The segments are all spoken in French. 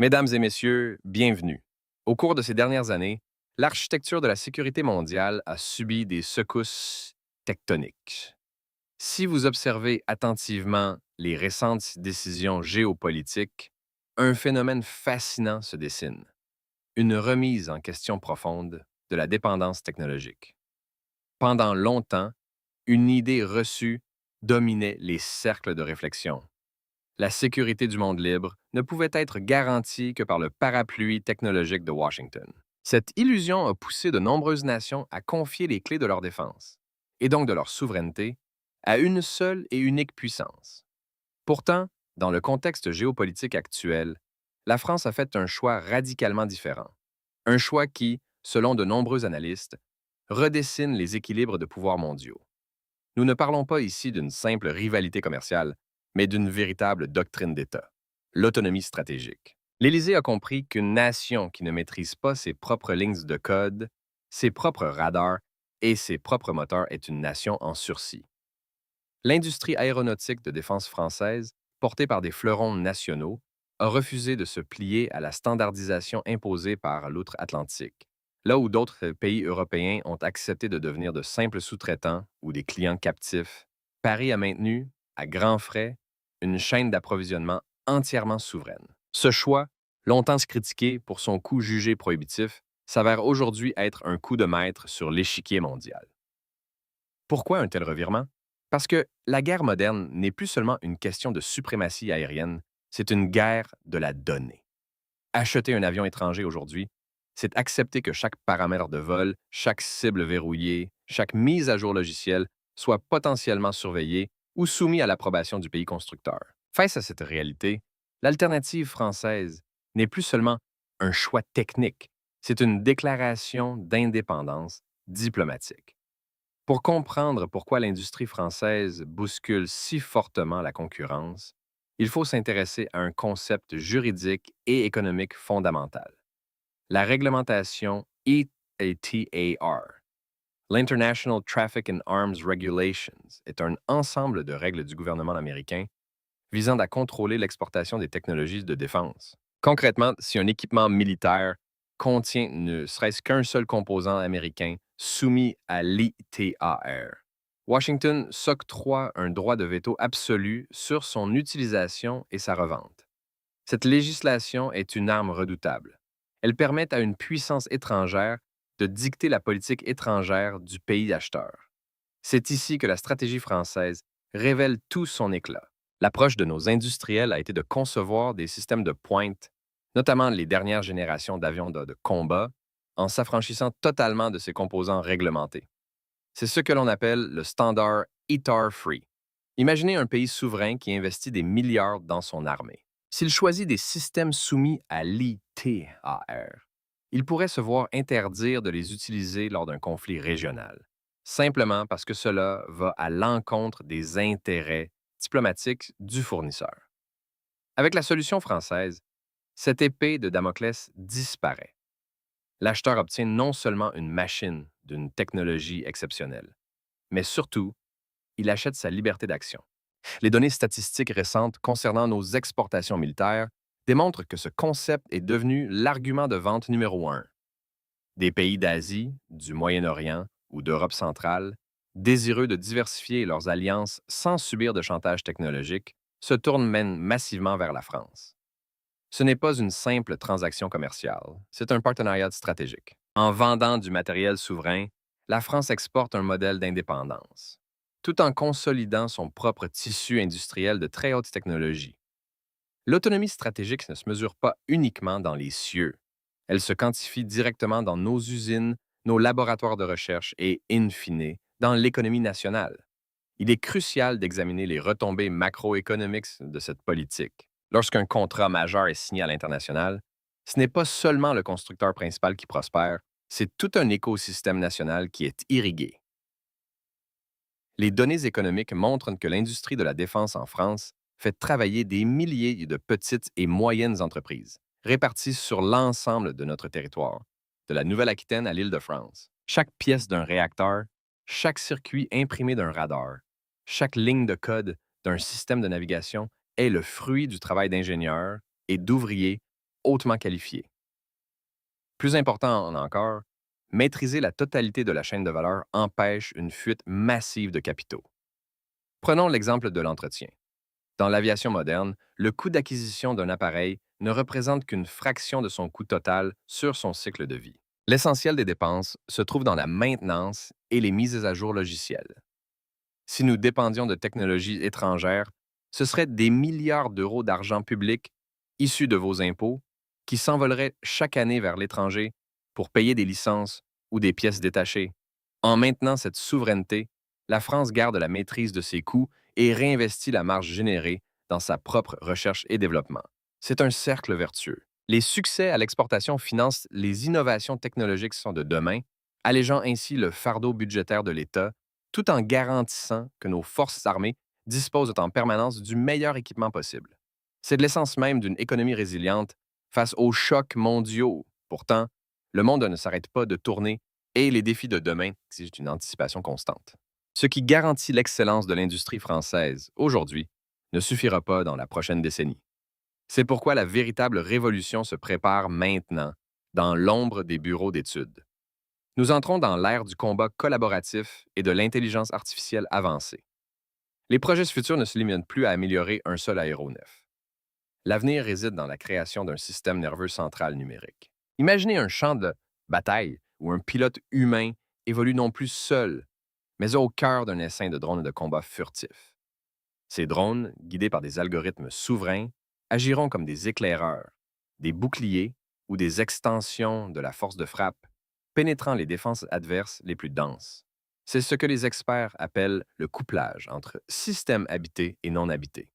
Mesdames et messieurs, bienvenue. Au cours de ces dernières années, l'architecture de la sécurité mondiale a subi des secousses tectoniques. Si vous observez attentivement les récentes décisions géopolitiques, un phénomène fascinant se dessine, une remise en question profonde de la dépendance technologique. Pendant longtemps, une idée reçue dominait les cercles de réflexion. La sécurité du monde libre ne pouvait être garantie que par le parapluie technologique de Washington. Cette illusion a poussé de nombreuses nations à confier les clés de leur défense, et donc de leur souveraineté, à une seule et unique puissance. Pourtant, dans le contexte géopolitique actuel, la France a fait un choix radicalement différent. Un choix qui, selon de nombreux analystes, redessine les équilibres de pouvoir mondiaux. Nous ne parlons pas ici d'une simple rivalité commerciale, mais d'une véritable doctrine d'État, l'autonomie stratégique. L'Élysée a compris qu'une nation qui ne maîtrise pas ses propres lignes de code, ses propres radars et ses propres moteurs est une nation en sursis. L'industrie aéronautique de défense française, portée par des fleurons nationaux, a refusé de se plier à la standardisation imposée par l'outre-Atlantique, là où d'autres pays européens ont accepté de devenir de simples sous-traitants ou des clients captifs. Paris a maintenu, à grands frais, une chaîne d'approvisionnement entièrement souveraine. Ce choix, longtemps critiqué pour son coût jugé prohibitif, s'avère aujourd'hui être un coup de maître sur l'échiquier mondial. Pourquoi un tel revirement? Parce que la guerre moderne n'est plus seulement une question de suprématie aérienne, c'est une guerre de la donnée. Acheter un avion étranger aujourd'hui, c'est accepter que chaque paramètre de vol, chaque cible verrouillée, chaque mise à jour logicielle soit potentiellement surveillée ou soumis à l'approbation du pays constructeur. Face à cette réalité, l'alternative française n'est plus seulement un choix technique, c'est une déclaration d'indépendance diplomatique. Pour comprendre pourquoi l'industrie française bouscule si fortement la concurrence, il faut s'intéresser à un concept juridique et économique fondamental, la réglementation EATAR. L'International Traffic in Arms Regulations est un ensemble de règles du gouvernement américain visant à contrôler l'exportation des technologies de défense. Concrètement, si un équipement militaire contient ne serait-ce qu'un seul composant américain soumis à l'ITAR, Washington s'octroie un droit de veto absolu sur son utilisation et sa revente. Cette législation est une arme redoutable. Elle permet à une puissance étrangère de dicter la politique étrangère du pays acheteur. C'est ici que la stratégie française révèle tout son éclat. L'approche de nos industriels a été de concevoir des systèmes de pointe, notamment les dernières générations d'avions de combat, en s'affranchissant totalement de ces composants réglementés. C'est ce que l'on appelle le standard ITAR-free. Imaginez un pays souverain qui investit des milliards dans son armée. S'il choisit des systèmes soumis à l'ITAR, il pourrait se voir interdire de les utiliser lors d'un conflit régional, simplement parce que cela va à l'encontre des intérêts diplomatiques du fournisseur. Avec la solution française, cette épée de Damoclès disparaît. L'acheteur obtient non seulement une machine d'une technologie exceptionnelle, mais surtout, il achète sa liberté d'action. Les données statistiques récentes concernant nos exportations militaires démontrent que ce concept est devenu l'argument de vente numéro un. Des pays d'Asie, du Moyen-Orient ou d'Europe centrale, désireux de diversifier leurs alliances sans subir de chantage technologique, se tournent même massivement vers la France. Ce n'est pas une simple transaction commerciale, c'est un partenariat stratégique. En vendant du matériel souverain, la France exporte un modèle d'indépendance, tout en consolidant son propre tissu industriel de très haute technologie. L'autonomie stratégique ne se mesure pas uniquement dans les cieux. Elle se quantifie directement dans nos usines, nos laboratoires de recherche et, in fine, dans l'économie nationale. Il est crucial d'examiner les retombées macroéconomiques de cette politique. Lorsqu'un contrat majeur est signé à l'international, ce n'est pas seulement le constructeur principal qui prospère, c'est tout un écosystème national qui est irrigué. Les données économiques montrent que l'industrie de la défense en France fait travailler des milliers de petites et moyennes entreprises, réparties sur l'ensemble de notre territoire, de la Nouvelle-Aquitaine à l'Île-de-France. Chaque pièce d'un réacteur, chaque circuit imprimé d'un radar, chaque ligne de code d'un système de navigation est le fruit du travail d'ingénieurs et d'ouvriers hautement qualifiés. Plus important encore, maîtriser la totalité de la chaîne de valeur empêche une fuite massive de capitaux. Prenons l'exemple de l'entretien. Dans l'aviation moderne, le coût d'acquisition d'un appareil ne représente qu'une fraction de son coût total sur son cycle de vie. L'essentiel des dépenses se trouve dans la maintenance et les mises à jour logicielles. Si nous dépendions de technologies étrangères, ce seraient des milliards d'euros d'argent public issus de vos impôts qui s'envoleraient chaque année vers l'étranger pour payer des licences ou des pièces détachées. En maintenant cette souveraineté, la France garde la maîtrise de ses coûts et réinvestit la marge générée dans sa propre recherche et développement. C'est un cercle vertueux. Les succès à l'exportation financent les innovations technologiques qui sont de demain, allégeant ainsi le fardeau budgétaire de l'État, tout en garantissant que nos forces armées disposent en permanence du meilleur équipement possible. C'est de l'essence même d'une économie résiliente face aux chocs mondiaux. Pourtant, le monde ne s'arrête pas de tourner et les défis de demain exigent une anticipation constante. Ce qui garantit l'excellence de l'industrie française aujourd'hui ne suffira pas dans la prochaine décennie. C'est pourquoi la véritable révolution se prépare maintenant, dans l'ombre des bureaux d'études. Nous entrons dans l'ère du combat collaboratif et de l'intelligence artificielle avancée. Les projets futurs ne se limitent plus à améliorer un seul aéronef. L'avenir réside dans la création d'un système nerveux central numérique. Imaginez un champ de bataille où un pilote humain évolue non plus seul, mais au cœur d'un essaim de drones de combat furtifs. Ces drones, guidés par des algorithmes souverains, agiront comme des éclaireurs, des boucliers ou des extensions de la force de frappe, pénétrant les défenses adverses les plus denses. C'est ce que les experts appellent le couplage entre système habité et non habité.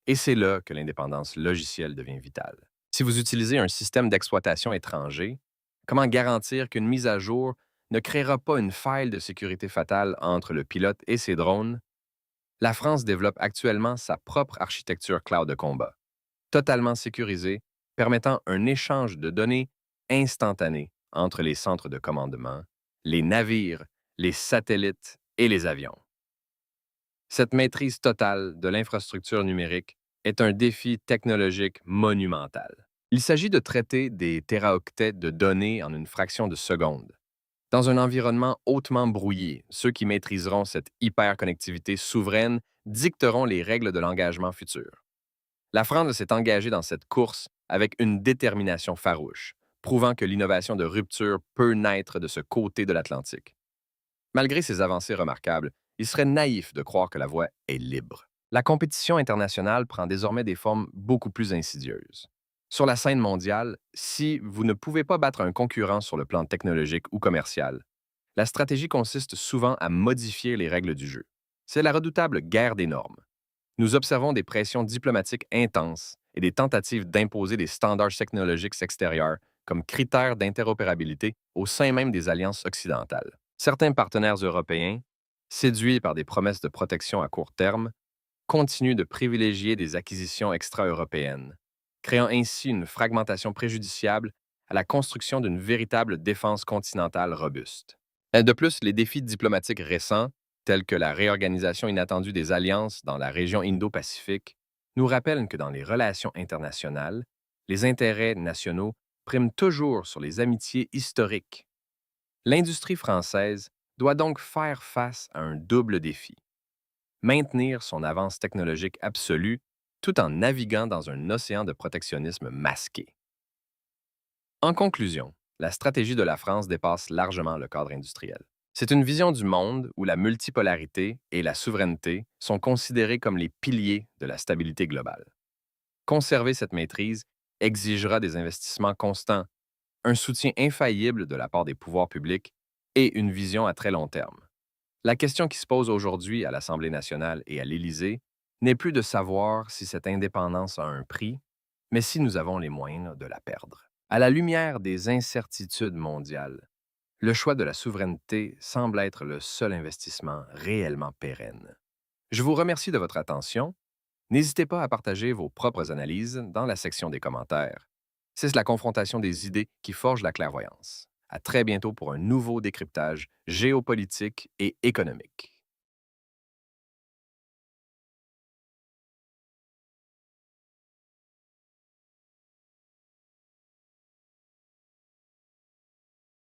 Et c'est là que l'indépendance logicielle devient vitale. Si vous utilisez un système d'exploitation étranger, comment garantir qu'une mise à jour ne créera pas une faille de sécurité fatale entre le pilote et ses drones? La France développe actuellement sa propre architecture cloud de combat, totalement sécurisée, permettant un échange de données instantané entre les centres de commandement, les navires, les satellites et les avions. Cette maîtrise totale de l'infrastructure numérique est un défi technologique monumental. Il s'agit de traiter des téraoctets de données en une fraction de seconde. Dans un environnement hautement brouillé, ceux qui maîtriseront cette hyperconnectivité souveraine dicteront les règles de l'engagement futur. La France s'est engagée dans cette course avec une détermination farouche, prouvant que l'innovation de rupture peut naître de ce côté de l'Atlantique. Malgré ces avancées remarquables, il serait naïf de croire que la voie est libre. La compétition internationale prend désormais des formes beaucoup plus insidieuses. Sur la scène mondiale, si vous ne pouvez pas battre un concurrent sur le plan technologique ou commercial, la stratégie consiste souvent à modifier les règles du jeu. C'est la redoutable guerre des normes. Nous observons des pressions diplomatiques intenses et des tentatives d'imposer des standards technologiques extérieurs comme critères d'interopérabilité au sein même des alliances occidentales. Certains partenaires européens, séduits par des promesses de protection à court terme, continuent de privilégier des acquisitions extra-européennes, créant ainsi une fragmentation préjudiciable à la construction d'une véritable défense continentale robuste. De plus, les défis diplomatiques récents, tels que la réorganisation inattendue des alliances dans la région Indo-Pacifique, nous rappellent que dans les relations internationales, les intérêts nationaux priment toujours sur les amitiés historiques. L'industrie française doit donc faire face à un double défi: maintenir son avance technologique absolue tout en naviguant dans un océan de protectionnisme masqué. En conclusion, la stratégie de la France dépasse largement le cadre industriel. C'est une vision du monde où la multipolarité et la souveraineté sont considérées comme les piliers de la stabilité globale. Conserver cette maîtrise exigera des investissements constants, un soutien infaillible de la part des pouvoirs publics et une vision à très long terme. La question qui se pose aujourd'hui à l'Assemblée nationale et à l'Élysée n'est plus de savoir si cette indépendance a un prix, mais si nous avons les moyens de la perdre. À la lumière des incertitudes mondiales, le choix de la souveraineté semble être le seul investissement réellement pérenne. Je vous remercie de votre attention. N'hésitez pas à partager vos propres analyses dans la section des commentaires. C'est la confrontation des idées qui forge la clairvoyance. À très bientôt pour un nouveau décryptage géopolitique et économique.